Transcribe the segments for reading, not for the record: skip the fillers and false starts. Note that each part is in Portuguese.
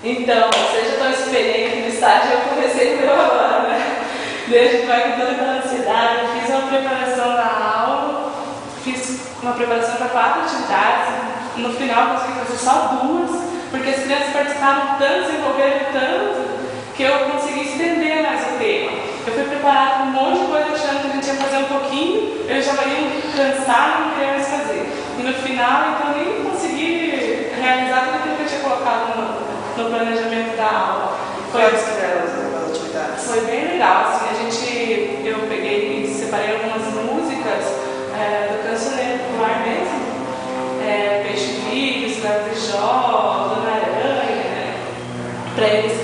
Então, seja tão experiente no estágio, eu comecei o meu agora, né? Daí a gente vai com toda aquela ansiedade, eu fiz uma preparação da aula, fiz uma preparação para 4 atividades, no final eu consegui fazer só 2, porque as crianças participaram tanto, se envolveram tanto, que eu consegui estender mais o tema. Eu fui preparada com um monte de coisa achando que a gente ia fazer um pouquinho, eu já ia cansar e não queria mais fazer. E no final, então, nem consegui realizar tudo aquilo que eu tinha colocado no planejamento da aula. Foi as atividades? Foi bem legal, assim, eu peguei e separei algumas músicas do cancioneiro popular mesmo, Peixe Vivo, Cidade de Jó, Dona Aranha, né, para eles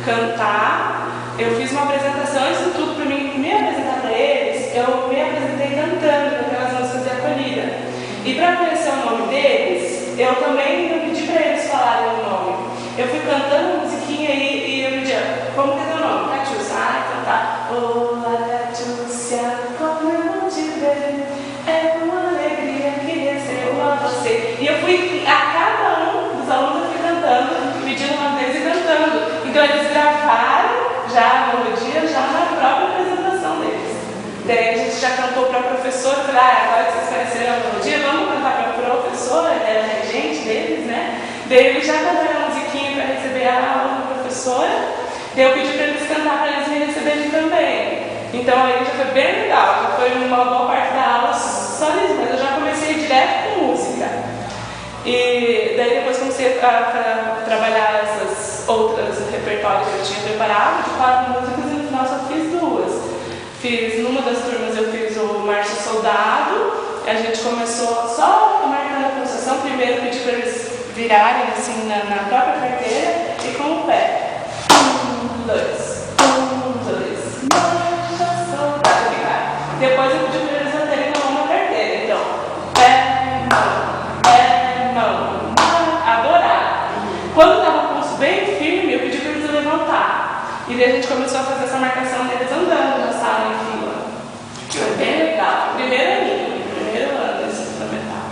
cantar. Eu fiz uma apresentação, antes de tudo, para mim me apresentar para eles, eu me apresentei cantando aquelas músicas de acolhida. E para conhecer o nome deles, eu também não pedi para eles falarem o nome. Eu fui cantando a musiquinha e eu pedia, como que é teu nome? Catiúcia. Cantar. Olá, Catiúcia, como eu não te ver, é uma alegria que recebo a você. E eu fui, a cada um dos alunos eu fui cantando, pedindo uma vez e cantando. Então eles gravaram já a melodia, já na própria apresentação deles. Daí a gente já cantou para a professora, eu falei, agora que vocês conheceram a melodia, vamos cantar para a professora, ela era a regente deles, né? Daí eles já cantaram a musiquinha para receber a aula da professora, daí eu pedi para eles cantar para eles me receberem também. Então aí já foi bem legal, já foi uma boa parte da aula só nisso, mas eu já comecei direto com música. E daí depois comecei a trabalhar essas outras repertórios que eu tinha preparado, de 4 músicas, e no final só fiz 2. Numa das turmas eu fiz o Marcha Soldado, a gente começou só marcando a pulsação, primeiro pedi para eles virarem assim na própria carteira e com o pé. 1, 2, 1, 2, Marcha Soldado, ficar. Depois eu pedi para eles baterem na mão na carteira, então, pé, mão, adorar. Quando estava o pulso bem firme, eu pedi para eles levantar. E daí a gente começou a fazer essa marcação deles andando na sala em fila. Foi bem legal. Primeiro ano desse fundamental.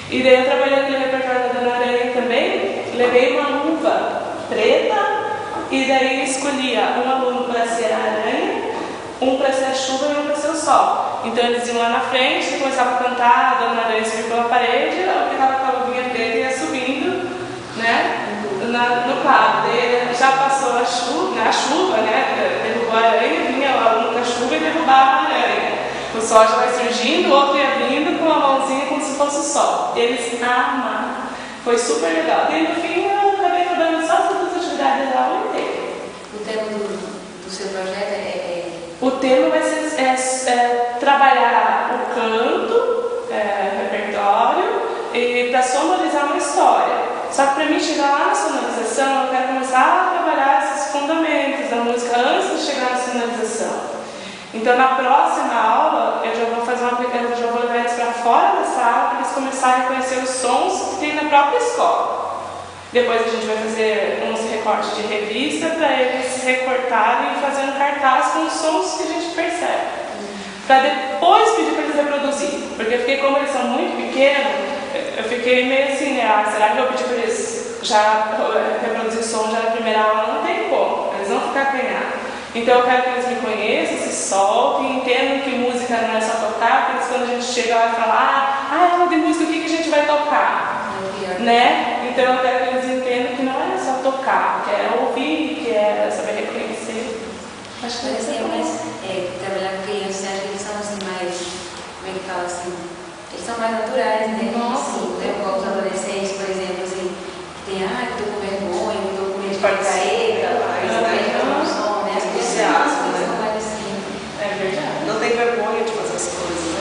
E daí eu trabalhei aquele repertório da Dona Aranha também, levei uma luva preta e daí escolhia um aluno para ser a aranha, um para ser a chuva e um para ser o sol. Então eles iam lá na frente, começavam a cantar, a Dona Aranha subia pela parede, eu ficava com a luvinha preta e ia subindo, né, no quadro. Daí já passou a chuva, né, derrubou a aranha, vinha o aluno com a chuva e derrubava a aranha. O sol já vai surgindo, o outro ia vindo com a mãozinha como se fosse o sol. Eles amaram. Foi super legal. E no fim eu acabei trabalhando só todas as atividades da aula inteira. O tema do seu projeto O tema vai ser trabalhar o canto, repertório, e para sonorizar uma história. Só que para mim chegar lá na sonorização, eu quero começar a trabalhar esses fundamentos da música antes de chegar na sonorização. Então, na próxima aula, eu já vou levar eles para fora da sala para eles começarem a conhecer os sons que tem na própria escola. Depois a gente vai fazer uns recortes de revista para eles recortarem e fazer um cartaz com os sons que a gente percebe. Para depois pedir para eles reproduzir. Porque como eles são muito pequenos, eu fiquei meio assim, né? Será que eu vou pedir para eles já reproduzir som já na primeira aula? Não tem como, eles vão ficar acanhados. Então eu quero que eles me conheçam, se soltem, entendam que música não é só tocar, porque quando a gente chega lá e fala, aula de música, o que a gente vai tocar? Né? Então eu quero que eles entendam que não é só tocar, que é ouvir, que é saber reconhecer. Acho que trabalhar com crianças, acho que eles são assim mais, como é que fala assim, eles são mais naturais, né? Nossa. Igual os adolescentes, por exemplo, assim, que tem, que tô com vergonha, que tô com medo de careta, É verdade. Não tem vergonha de fazer as coisas.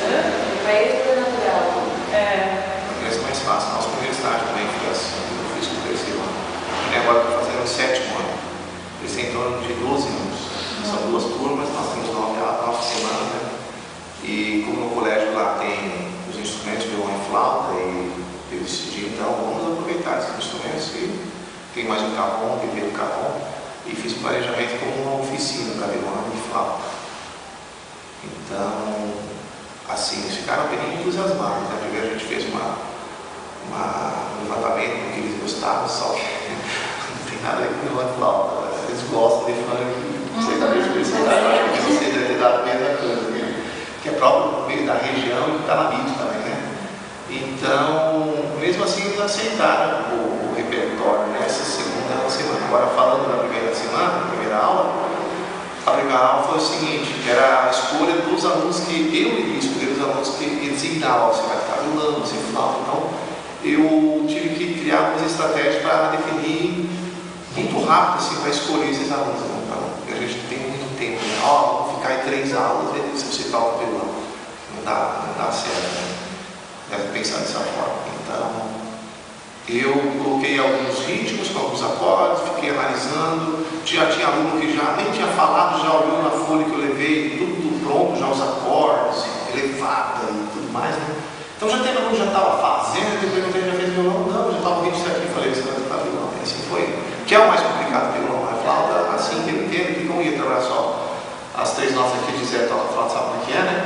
Para eles tudo é natural. Para eles é mais fácil. Nosso primeiro estágio também foi assim, eu fiz no 3º ano. E agora estou fazendo o 7º ano. Eles têm em torno de 12 anos. São 2 turmas, nós temos 9 semanas, né? E como no colégio lá tem os instrumentos, violão e flauta, e eu decidi, então, vamos aproveitar esses instrumentos e tem mais um carrom, viver do carrom. E fiz o planejamento como uma oficina para violão e flauta. Então, assim, eles ficaram bem entusiasmados, né? Primeiro a gente fez um levantamento do que eles gostavam, só não tem cara aí que violão e flauta. Eles gostam de funk, sertanejo universitário, acho que você deve ter dado a mesma coisa, né? Que é próprio meio da região e está na mídia também, né? Então, mesmo assim, eles aceitaram o repertório nessa segunda semana. Agora, falando da primeira semana, da primeira aula, a primeira aula foi o seguinte, que era a escolha dos alunos que eu iria escolher, os alunos que designavam, você vai ficar violão, você flauta. Então, eu tive que criar algumas estratégias para definir muito rápido, assim, para escolher esses alunos. A gente tem muito tempo, né? Vamos ficar em 3 aulas e se você toca violão. Não dá certo, né? Deve pensar dessa forma. Então, eu coloquei alguns ritmos com alguns acordes, fiquei analisando. Já tinha aluno que já nem tinha falado, já olhou na folha que eu levei, tudo pronto, já os acordes, elevada e tudo mais, né? Então já teve aluno que já estava fazendo, depois não já fez violão, não, já estava ouvindo isso aqui, falei, você vai tocar violão. E assim foi. Que é o mais complicado, violão, a flauta, assim que eu entendo, que não ia trabalhar só as 3 notas aqui de Zé, toca a flauta, sabe como é que é, né?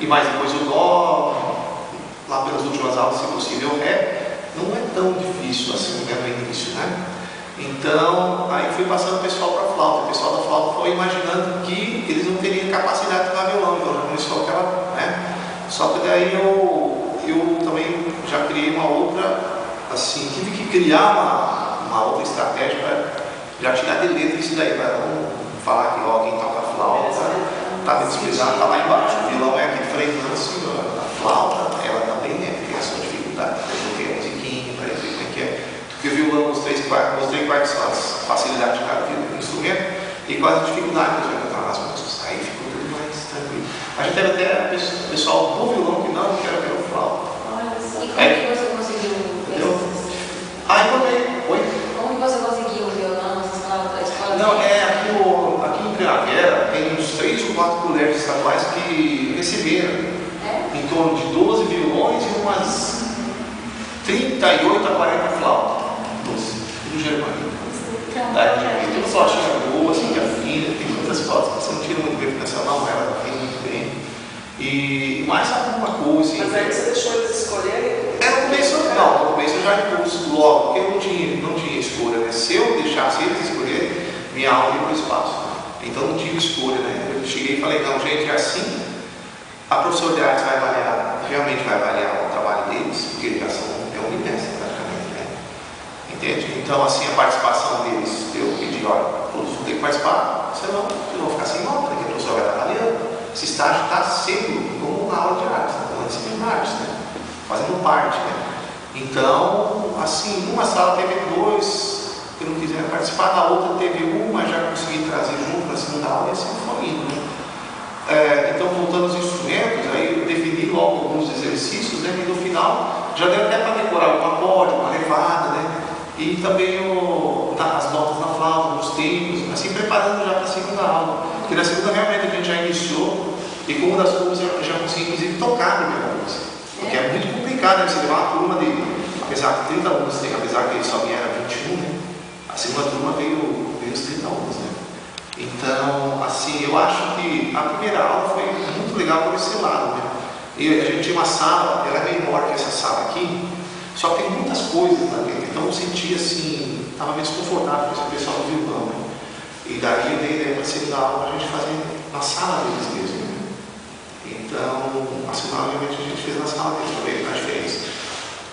E mais depois o dó, lá pelas últimas aulas, se possível, o ré, não é tão difícil assim, né, no início, né? Então, aí fui passando o pessoal para a flauta. O pessoal da flauta foi imaginando que eles não teriam capacidade de tocar violão, então já começou aquela, né? Só que daí eu também já criei uma outra, assim, tive que criar uma outra estratégia para já tirar de letra isso daí, para não falar que ó, quem toca flauta está me desprezando, está lá embaixo. O violão é aqui de frente, assim, a flauta, ela também tem a sua dificuldade, tem a musiquinha, para ver como é que é. Porque o violão, mostrei quais são as facilidades de cada instrumento e quais as dificuldades que a gente vai cantar nas músicas. Aí ficou tudo mais tranquilo. A gente teve até pessoal do violão que não quer ver o flauta. E como que você conseguiu esses? Ah, eu também. Oi? Como que você conseguiu o violão, essas flautas, a escola? Não, aqui em Primavera tem uns 3 ou 4 colégios estaduais que receberam em torno de 12 violões e umas 38 a 40 flautas. Tudo germânico. Tem uma flautinha boa, assim, que afina, tem muitas flautas que você não tira muito bem dessa mão, ela afina muito bem. E mais alguma coisa. Mas aí você deixou eles escolherem? No começo eu já impus logo, porque eu não tinha escolha, né? Se eu deixasse eles escolherem, minha aula ia para o espaço. Então não tive escolha, né? Eu cheguei e falei, não, gente, é assim. A professora de artes realmente vai avaliar o trabalho deles, porque eles já são unidência, praticamente, né? Entende? Então, assim, a participação deles, eu pedi, olha, todos vão ter que participar, senão eles vão ficar sem nota, que a professora vai estar avaliando. Esse estágio está sendo como uma aula de artes, uma disciplina de artes, né? Fazendo parte, né? Então, assim, numa sala teve 2 que não quiseram participar, na outra teve 1, mas já consegui trazer junto para a segunda aula e assim foi indo, né? Então, voltando aos instrumentos, aí eu defini logo alguns exercícios, né? E no final já deu até para decorar um acorde, uma levada, né? E também as notas na flauta, os tempos, assim, preparando já para a segunda aula. Porque na segunda realmente a gente já iniciou e com uma das turmas eu já consegui, inclusive, tocar a primeira música. Porque é muito complicado, né? Você levar uma turma apesar que 30 alunos tem, apesar que só vieram 21, né? A segunda turma veio os 30 alunos, né? Então, assim, eu acho que a primeira aula foi muito legal por esse lado, né? E a gente tinha uma sala, ela é menor que essa sala aqui, só que tem muitas coisas lá dentro, então eu sentia assim, estava meio desconfortável com esse pessoal do violão, né? E daí eu dei ideia para a segunda aula a gente fazer na sala deles mesmo, né? Então, a segunda aula realmente a gente fez na sala deles, para ver a diferença.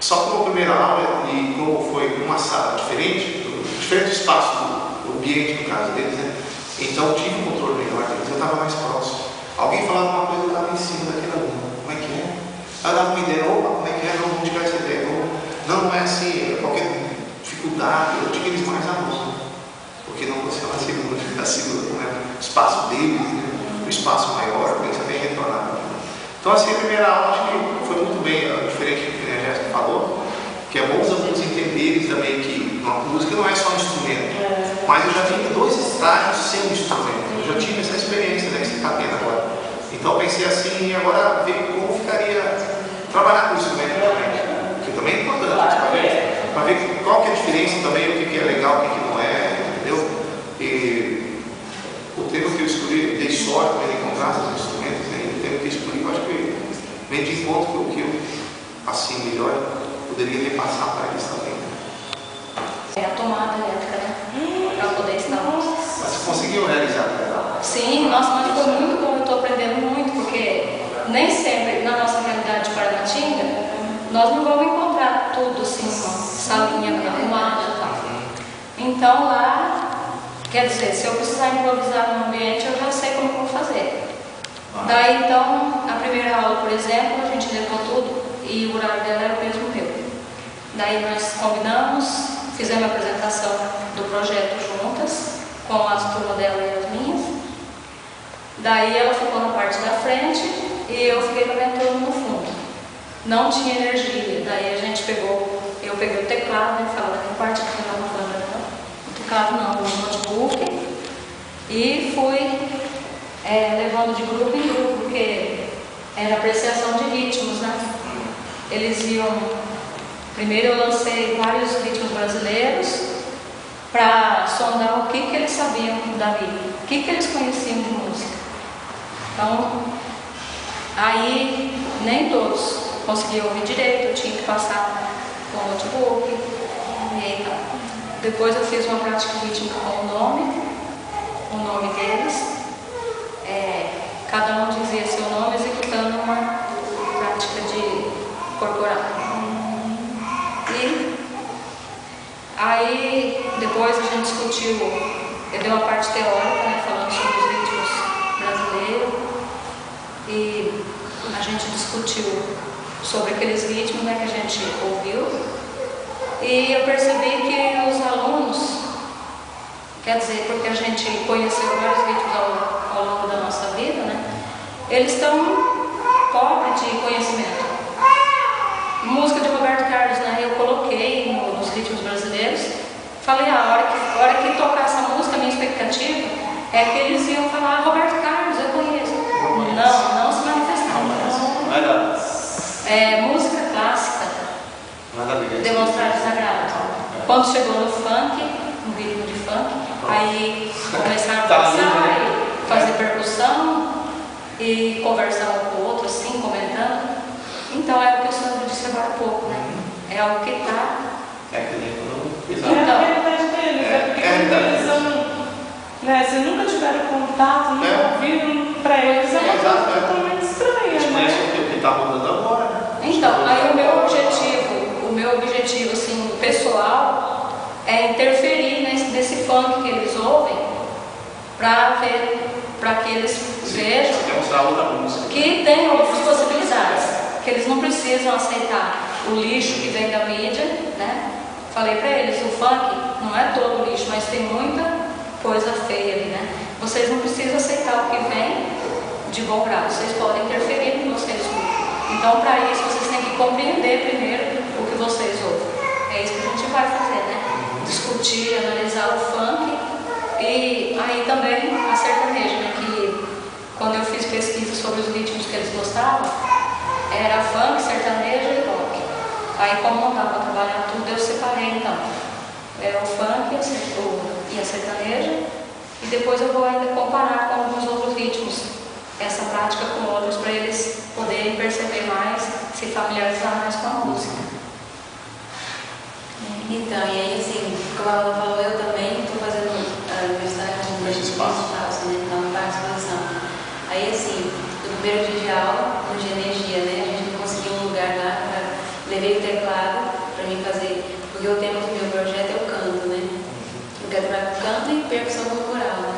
Só que na primeira aula, e como foi uma sala diferente do espaço do ambiente, no caso deles, né? Então tive um controle melhor deles, eu estava mais próximo. Alguém falava uma coisa, eu estava em cima daquele aluno. Como é que é? Aí eu dava uma ideia, opa, como é que é? Não, vamos tirar essa ideia. Não é assim, qualquer dificuldade, eu tinha eles mais à mão. Porque não funciona a segunda, né? O espaço deles, né? O espaço maior, pensa bem retornado. Então assim, a primeira aula acho que foi muito bem, diferente do que a Jéssica falou, que é bom os alunos entenderem também que uma música não é só um instrumento, mas eu já tive 2 estágios sem instrumento, eu já tive essa experiência, né, que você está tendo agora. Então eu pensei assim, agora ver como ficaria trabalhar com o instrumento também, que também é importante, para ver qual que é a diferença também, o que é legal, o que não é, entendeu? E o tema que eu escolhi, dei sorte para encontrar esses instrumentos, né? O tema que eu escolhi, eu acho que vem de encontro com o que eu, assim, melhor poderia repassar para eles também. É a tomada elétrica, né? Sim, nossa, mas foi muito bom, eu estou aprendendo muito, porque nem sempre na nossa realidade de Paranatinga, nós não vamos encontrar tudo assim, uma salinha arrumada e tal. Então lá, quer dizer, se eu precisar improvisar no ambiente, eu já sei como eu vou fazer. Daí então, a primeira aula, por exemplo, a gente levou tudo e o horário dela era o mesmo meu. Daí nós combinamos, fizemos a apresentação do projeto juntas, com as turmas dela e as minhas. Daí ela ficou na parte da frente e eu fiquei com a minha turma no fundo. Não tinha energia, daí a gente eu peguei o teclado, né, falava daquela parte que eu estava falando, o teclado não, o notebook, e fui levando de grupo em grupo, porque era apreciação de ritmos, né? Eles iam. Primeiro eu lancei vários ritmos brasileiros para sondar o que eles sabiam da vida, o que eles conheciam de música. Então, aí nem todos conseguiam ouvir direito, eu tinha que passar com o notebook. E então, depois eu fiz uma prática rítmica com o nome deles. Cada um dizia seu nome executando uma prática de corporal. E aí depois a gente discutiu, eu dei uma parte teórica, né, falando sobre os ritmos brasileiros, e a gente discutiu sobre aqueles ritmos, né, que a gente ouviu, e eu percebi que os alunos, quer dizer, porque a gente conheceu vários ritmos ao longo da nossa vida, né, eles estão pobres de conhecimento. Música de Roberto Carlos, né, eu coloquei nos ritmos brasileiros. Falei, a hora que tocar essa música, a minha expectativa é que eles iam falar, Roberto Carlos, eu conheço. Não se manifestaram. Música clássica, demonstrar desagrado. Quando chegou no funk, no ritmo de funk, aí começaram a dançar, fazer percussão e conversar um com o outro, assim, comentando. Então é o que o Sandro disse agora há pouco, né? É algo que está. Então, é a realidade deles, porque eles né, se nunca tiveram contato, nunca ouviram, para eles é uma coisa totalmente estranha, né? O que está mudando agora, né? Então, aí o meu objetivo assim, pessoal é interferir nesse funk que eles ouvem para que eles vejam que tem outras possibilidades, que eles não precisam aceitar o lixo que vem da mídia, né? Falei para eles, o funk não é todo lixo, mas tem muita coisa feia ali, né? Vocês não precisam aceitar o que vem de bom grado, vocês podem interferir no que vocês ouvem. Então, para isso, vocês têm que compreender primeiro o que vocês ouvem. É isso que a gente vai fazer, né? Discutir, analisar o funk e aí também a sertaneja, né? Que quando eu fiz pesquisa sobre os ritmos que eles gostavam, era funk, sertaneja e rock. Aí, como não dava para trabalhar tudo, eu separei então. Era o funk e a sertaneja, e depois eu vou ainda comparar com alguns outros ritmos, essa prática com outros, para eles poderem perceber mais, se familiarizar mais com a música. Então, e aí assim, como a Ana falou, eu também estou fazendo a universidade de espaço, né, na participação. Aí assim, no primeiro dia de aula, no de energia, né, a gente não conseguiu um lugar lá, levei o teclado para mim fazer, porque o tema do meu projeto é o canto, né? Eu quero trabalhar com canto e percussão corporal, né?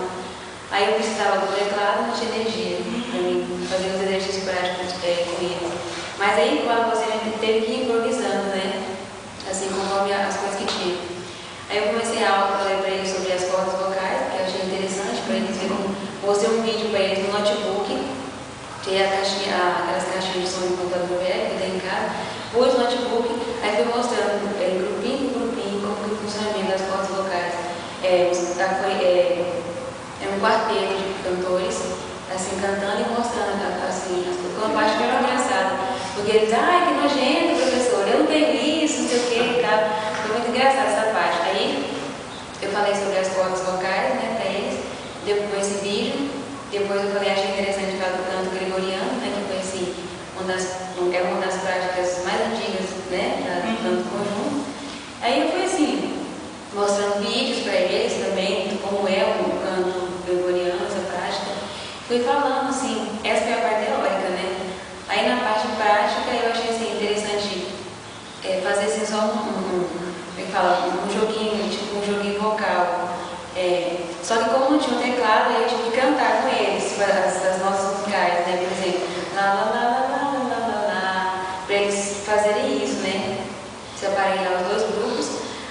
Aí eu precisava do teclado de energia, para mim fazer os exercícios práticos com eles. Mas aí, claro, você teve que ir improvisando, né? Assim, conforme as coisas que tinha. Aí eu comecei a aula, falei para eles sobre as cordas vocais, que eu achei interessante, para eles verem. Mostrei um vídeo para eles no notebook, que é aquelas caixinhas de som de computador velho que tem em casa. Pus o notebook, aí fui mostrando grupinho por grupinho como que o funcionamento das cordas vocais. É um quarteto de cantores, assim, cantando e mostrando, assim, ficou uma parte muito engraçada. Porque eles, ai, que nojento, professor, eu não tenho isso, não sei o que e tal. Foi muito engraçada essa parte. Aí eu falei sobre as cordas vocais, né, para eles, depois esse vídeo, depois eu falei, achei interessante falar do canto gregoriano, né, que foi assim, uma das práticas mais antigas, né, do canto conjunto. Aí eu fui assim, mostrando vídeos para eles também, como é o canto gregoriano, essa prática. joguinho, tipo um joguinho vocal. Só que como não tinha um teclado, aí eu tive que cantar com eles, as notas musicais, né? Por exemplo, lá, lá, lá, lá, lá, lá, lá, lá, para eles fazerem isso, né? Separei lá os dois grupos.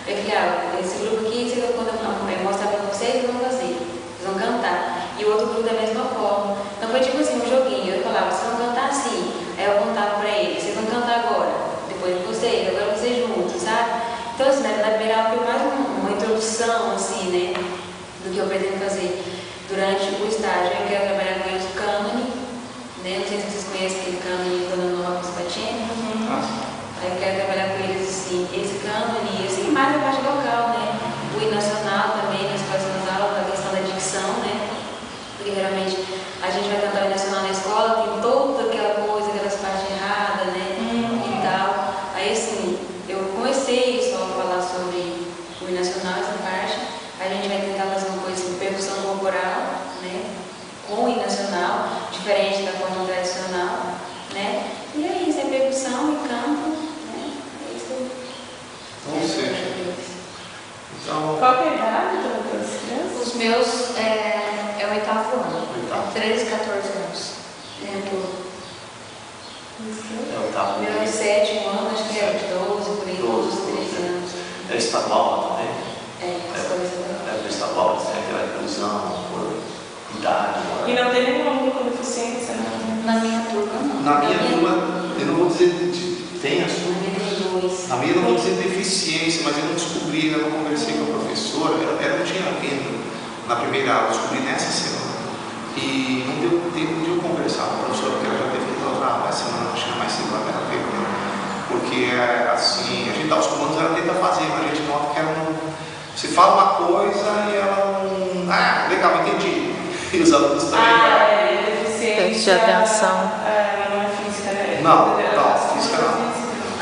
Eu falei, esse grupo aqui, quando eu mostrar para vocês, eles vão fazer. Eles vão cantar. E o outro grupo da mesma forma. Então foi tipo assim, um joguinho. Eu falava, vocês vão cantar assim. Aí eu contava para eles, vocês vão cantar agora. Depois de vocês, agora vocês juntos, sabe? Então assim, na primeira aula foi mais uma introdução, assim, né? Do que eu pretendo fazer durante o estágio. Eu quero trabalhar com eles o cânone, né? Não sei se vocês conhecem aquele cânone do Rocco Scatini. Aí eu quero trabalhar com eles, assim, esse cânone e assim, mais a parte local, né? O hino nacional também, nas próximas aulas, a questão da dicção, né? Porque geralmente a gente vai cantar o hino nacional na escola, tem toda aquela coisa, aquelas partes erradas, né? E tal. Aí assim, eu comecei só a falar sobre o hino nacional, essa parte. A gente vai tentar fazer uma coisa assim, percussão corporal, né? Com o hino nacional, diferente da forma tradicional, né? E é isso, é percussão e canto, né? É isso aí. Ou seja, então... Qual que é a idade das crianças? Os meus é o 8º ano, 13, 14 anos. É o 8º. Meu é 7 anos, acho que é 12, por aí, 12, 13 anos. É estadual lá também? As coisas da... É estadual, tem aquela inclusão por idade. E não tem nenhum aluno com deficiência, não? Na minha turma, não. Na minha turma, eu não vou dizer tem a sua. Na minha eu não vou dizer deficiência, mas eu não descobri, eu não conversei com a professora, ela não tinha vindo na primeira aula, eu descobri nessa semana. E não deu tempo de eu conversar com a professora, porque ela já teve feito outra aula, essa semana acho que mais cedo ela veio, porque assim, a gente dá os comandos, ela tenta fazer, mas a gente nota que ela não. Você fala uma coisa e ela não. Ah, legal, entendi. E os alunos também. Deficiência de atenção. Não é física, né? Não, física não.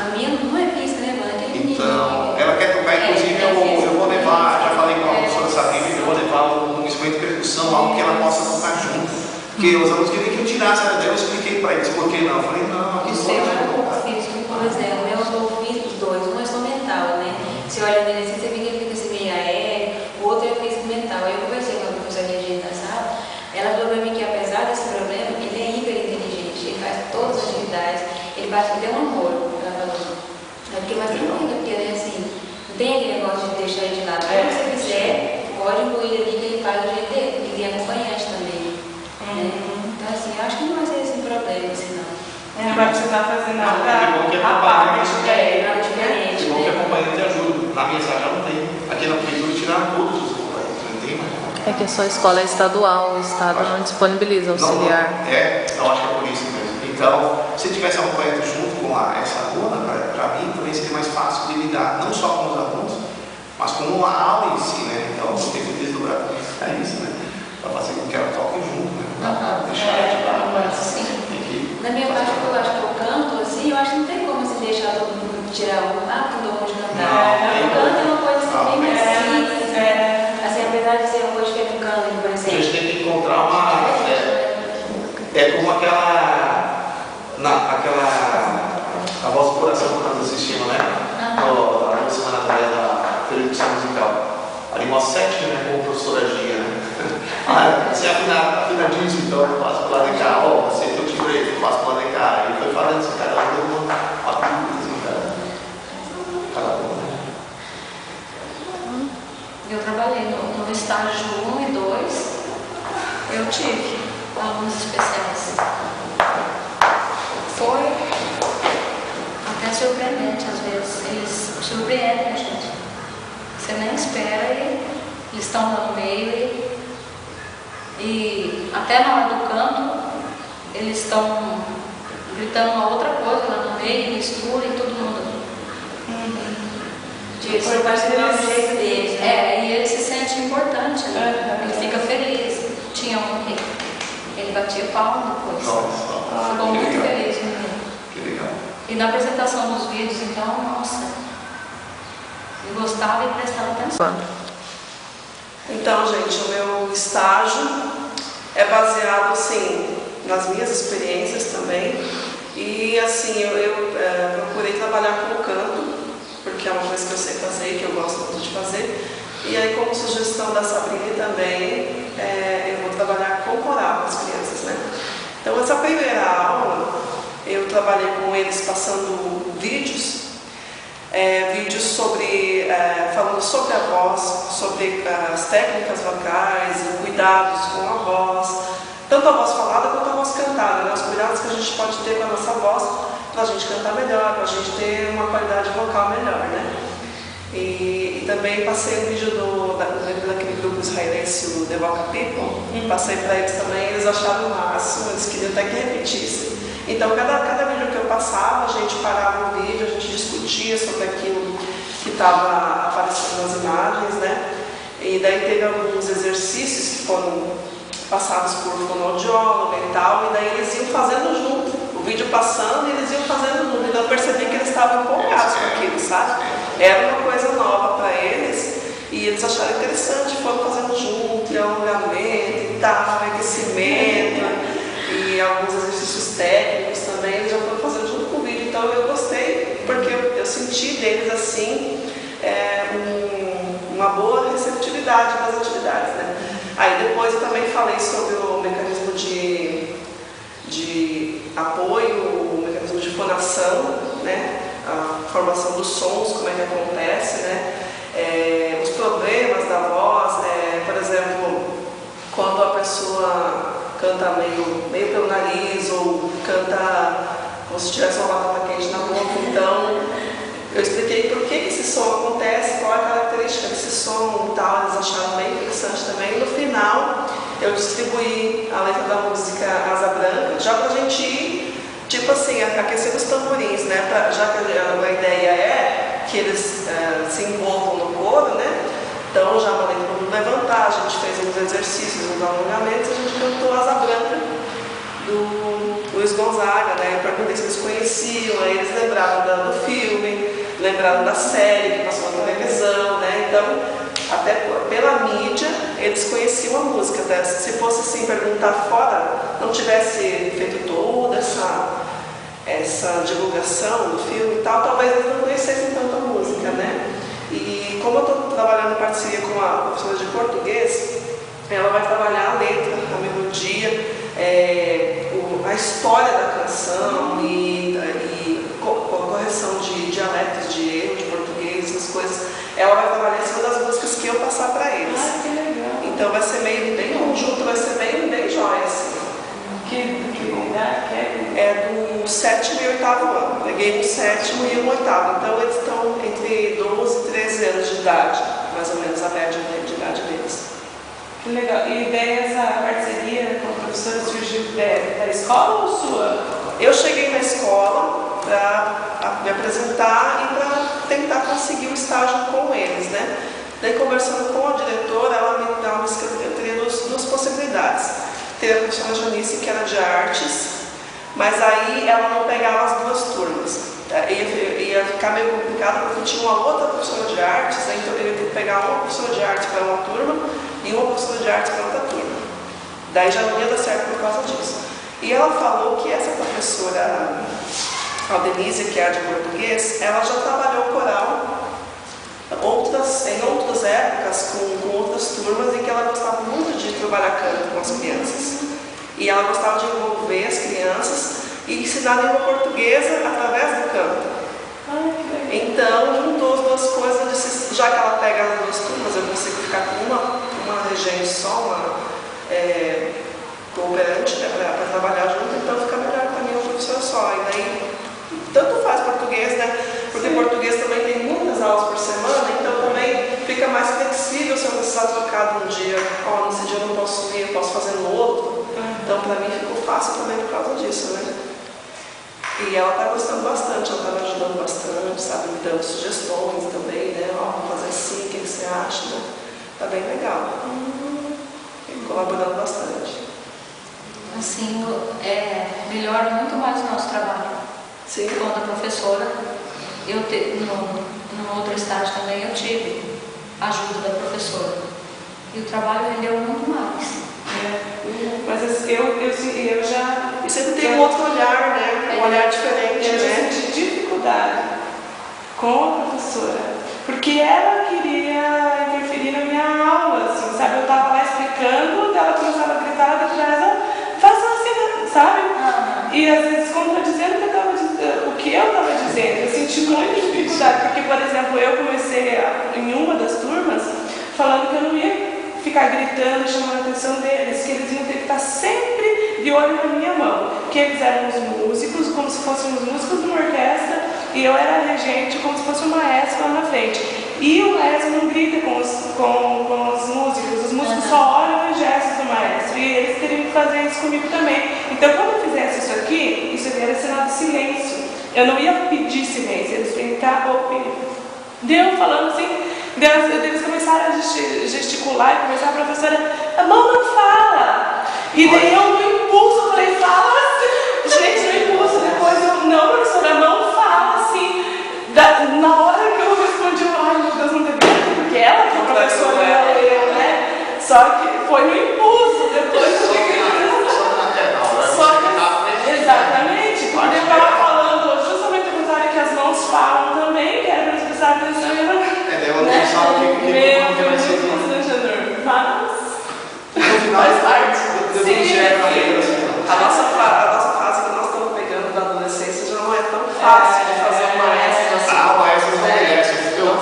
A minha não é física, né, mãe? Então, ela quer tocar, inclusive eu vou levar, já falei com a professora Sabrina, eu vou levar um instrumento de percussão, algo que ela possa tocar junto. Porque os alunos queriam que eu tirasse ela dela, eu expliquei para eles por que não. Eu falei, não, aqui O seu é um pouco físico, por exemplo, eu sou físico, os dois, um é só mental, né? Você olha nele assim, você vê que ele fica assim meio aéreo, o outro é físico mental. Aí eu conversei com a professora Regina da sala, ela falou para mim que apesar desse problema, ele é hiper inteligente, ele faz todas as atividades, ele parece que tem um amor, ela falou. É porque mais tranquilo, porque assim, não tem aquele negócio de deixar ele de lado. Se você quiser, pode incluir ali que ele faz do jeito dele, porque ele é acompanhante também. Né? Então assim, eu acho que não vai ser esse problema, assim, não. Não vai precisar fazer nada. Que bom que nada diferente. Que bom que a acompanhante ajuda. Na minha sala já não tem. Aqui na prefeitura tiraram todos os acompanhantes, não tem mais. É que a sua escola é estadual, o Estado não disponibiliza auxiliar. Não, eu acho que é por isso mesmo. Então, se tivesse um acompanhante junto com essa aluna, para mim também seria mais fácil de lidar, não só com os alunos, mas com a aula em si, né? Então, eu tenho que desdobrar também para isso, né? Para fazer com que ela toque junto, né? Não dá para deixar de lado. Sim. Na minha parte, que eu acho que eu canto, assim, eu acho que não tem como assim, deixar todo mundo tirar o que eu gosto de cantar. O canto é uma coisa assim, bem mais simples, né? Assim, apesar de ser uma coisa diferente do canto, por A exemplo. gente tem que encontrar uma. É como aquela. A voz do coração que nós assistimos, né? Na semana da televisão musical. Ali mostra 7, né? Com a professora Gia, né? Você é afinadíssimo, então eu faço pro lado de cá. Você que eu tirei, eu faço pro lado de cá. Ele foi falando assim, cada um deu uma atributo, assim, cada um, né? Eu trabalhei no estágio 1 e 2, eu tive alunos especiais. Foi até surpreendente, às vezes, eles surpreendem a gente. Você nem espera e eles estão lá no meio e até na hora do canto, eles estão gritando uma outra coisa lá no meio, mistura e todo mundo. Foi participar do jeito deles, né? E ele se sente importante, né? Ele fica feliz. Tinha um que ele batia palma depois. Nossa, ficou muito feliz, menino. Que legal. E na apresentação dos vídeos, então, nossa, ele gostava e prestava atenção. Então, gente, o meu estágio é baseado, assim, nas minhas experiências também. E, assim, eu procurei trabalhar com o canto, porque é uma coisa que eu sei fazer e que eu gosto muito de fazer. E aí, como sugestão da Sabrina também, eu vou trabalhar com coral com as crianças, né? Então, essa primeira aula, eu trabalhei com eles passando vídeos, falando sobre a voz, sobre as técnicas vocais, cuidados com a voz, tanto a voz falada quanto a voz cantada, né? Os cuidados que a gente pode ter com a nossa voz para a gente cantar melhor, para a gente ter uma qualidade vocal melhor, né? E também passei um vídeo daquele grupo israelense, o The Vocal People, passei para eles também, eles acharam o máximo, eles queriam até que repetisse. Então, cada vídeo que eu passava, a gente parava o vídeo, a gente discutia sobre aquilo que estava aparecendo nas imagens, né? E daí teve alguns exercícios que foram passados por fonoaudióloga e tal, e daí eles iam fazendo junto, o vídeo passando e eles iam fazendo junto. Então eu percebi que eles estavam empolgados com aquilo, sabe? Era uma coisa nova para eles e eles acharam interessante, foram fazendo junto, e alongamento e tal, aquecimento. E alguns exercícios técnicos também, eles já foram fazendo junto com o vídeo. Então eu gostei, porque eu senti deles assim, uma boa receptividade das atividades, né? Aí depois eu também falei sobre o mecanismo de apoio, o mecanismo de fonação, né? A formação dos sons, como é que acontece, né? Os problemas da voz, por exemplo, quando a pessoa canta meio pelo nariz ou canta como se tivesse uma batata quente na boca. Então, eu expliquei por que esse som acontece, qual é a característica desse som e tal. Eles acharam bem interessante também. E no final, eu distribuí a letra da música Asa Branca, já pra gente ir, tipo assim, aquecer os tamborins, né? Já que a ideia é que eles se envolvam no coro, né? Então, já mandei todo mundo levantar, a gente fez uns exercícios, uns alongamentos, a gente cantou Asa Branca do Luiz Gonzaga, né? Eu perguntei se eles conheciam, aí eles lembraram do filme, lembraram da série que passou na televisão, né? Então, até pela mídia, eles conheciam a música. Né? Se fosse assim, perguntar fora, não tivesse feito toda essa divulgação do filme e tal, talvez eles não conhecessem tanto a música, né? E como eu estou trabalhando em parceria com a professora de português, ela vai trabalhar a letra, a melodia, a história da canção e correção de dialetos, de erro, de português, essas coisas. Ela vai trabalhar em cima das músicas que eu passar para eles. Ah, que legal. Então vai ser meio bem conjunto, vai ser bem jóia, assim. Que idade que é? Do 7º e 8º ano. Peguei um 7º e um 8º. Então eles estão entre 12 e 13 anos de idade, mais ou menos a média de idade deles. Que legal. E daí essa parceria com a professora surgiu da escola ou sua? Eu cheguei na escola para me apresentar e para tentar conseguir o estágio com eles, né? Daí, conversando com a diretora, ela me dá eu teria duas possibilidades. Ter a professora Janice, que era de artes, mas aí ela não pegava as duas turmas. Ia ficar meio complicado, porque tinha uma outra professora de artes, então eu ia ter que pegar uma professora de artes para uma turma e uma professora de artes para outra turma. Daí já não ia dar certo por causa disso. E ela falou que essa professora, a Denise, que é a de português, ela já trabalhou coral em outras épocas com outras turmas e que ela gostava muito de trabalhar canto com as crianças. E ela gostava de envolver as crianças e ensinar a língua portuguesa através do canto. Então, juntou as duas coisas, já que ela pega as duas turmas, eu consigo ficar com uma regente só, uma cooperante, né, para trabalhar junto, então fica melhor para mim uma professora só. E daí, tanto faz português, né? Porque português também tem muitas aulas por semana, então também fica mais flexível se eu precisar trocar de um dia. Nesse dia eu não posso ir, eu posso fazer no outro. Então, para mim ficou fácil também por causa disso, né? E ela está gostando bastante, ela está me ajudando bastante, sabe? Me dando sugestões também, né? Vamos fazer assim, o que você acha, né? Tá bem legal. Colaborando bastante. Assim, melhora muito mais o nosso trabalho. Sim. Quando a professora, no outro estágio também eu tive a ajuda da professora. E o trabalho rendeu muito mais. Mas eu já... E sempre tem um outro olhar, né? Um olhar diferente, eu né? senti dificuldade com a professora, porque ela queria interferir na minha aula, assim, sabe? Eu estava lá explicando, ela começava a gritar de trás, faça assim, sabe? E às vezes contradizendo o que eu estava dizendo. Eu senti muita dificuldade, porque, por exemplo, eu comecei em uma das turmas falando que eu não ia ficar gritando, chamando a atenção deles, que eles iam ter que estar sempre de olho na minha mão, que eles eram os músicos, como se fôssemos músicos de uma orquestra, e eu era a regente, como se fosse um maestro lá na frente. E o maestro não grita com os músicos só olham os gestos do maestro, e eles teriam que fazer isso comigo também. Então, quando eu fizesse isso aqui era sinal de silêncio. Eu não ia pedir silêncio, eles brincavam ou pedir. Deu falando assim, eles começaram a gesticular e começar a professora, a mão não fala. E daí eu, no impulso, eu falei, fala assim. Gente, no impulso, depois eu, não, professora, a mão fala assim. Na hora que eu respondi, ai meu Deus, não teve nada, porque ela que é professora, não eu, né? Só que foi no impulso, depois eu fiquei. Só que, exatamente, porque eu estava falando justamente o contrário, que as mãos falam também, que era para eles prestarem atenção e ela. Ela não sabe o que vai ser constrangedor, mas no final faz parte do gênero. A nossa fase que nós estamos pegando da adolescência já não é tão fácil de fazer um maestro assim. O maestro não merece. Eu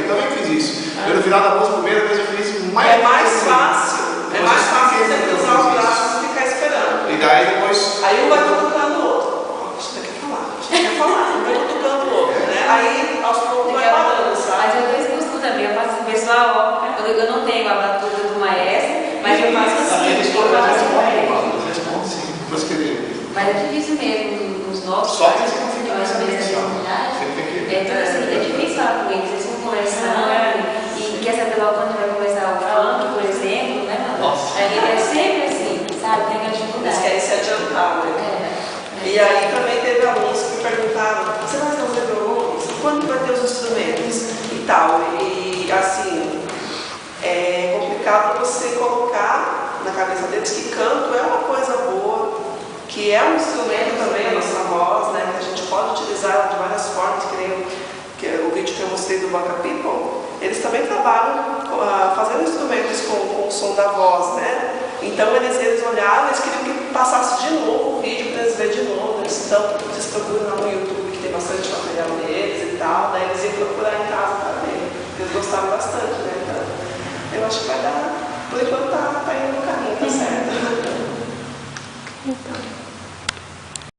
também fiz isso. Eu, no final da música, a primeira vez eu fiz isso mais. É mais fácil você cruzar os braços e ficar esperando. E daí depois. Aí um vai cutucando o outro. Você quer falar, um vai cutucando o outro, né? Aí aos poucos vai parando, sabe? Mas eu dou esse costume também. Eu faço assim, pessoal, eu não tenho a batuta do maestro, mas eu faço assim. Eles respondem sim, depois que ele. Mas é difícil mesmo, os nossos. Só que eles não ficam mais nessa atenção. É difícil falar com eles, eles vão conversando e quer saber logo quando vai começar o funk, por exemplo, né, mano? Nossa. Aí é sempre assim, sabe? Tem a dificuldade. Eles querem se adiantar, né? E aí também teve alunos que me perguntaram, você vai fazer violões? Quando vai ter os instrumentos? E tal. E assim, é complicado você colocar na cabeça deles que canto é uma coisa boa, que é um instrumento também, a nossa voz, né? Que a gente pode utilizar de várias formas, que o vídeo que eu mostrei do Boca People, eles também trabalham fazendo instrumentos com o som da voz, né? Então eles olharam, eles queriam que passasse de novo o vídeo para eles verem de novo. Vocês procuram lá no YouTube, que tem bastante material deles e tal, daí eles iam procurar em casa para ver. Eles gostaram bastante, né? Então, eu acho que vai dar, por enquanto tá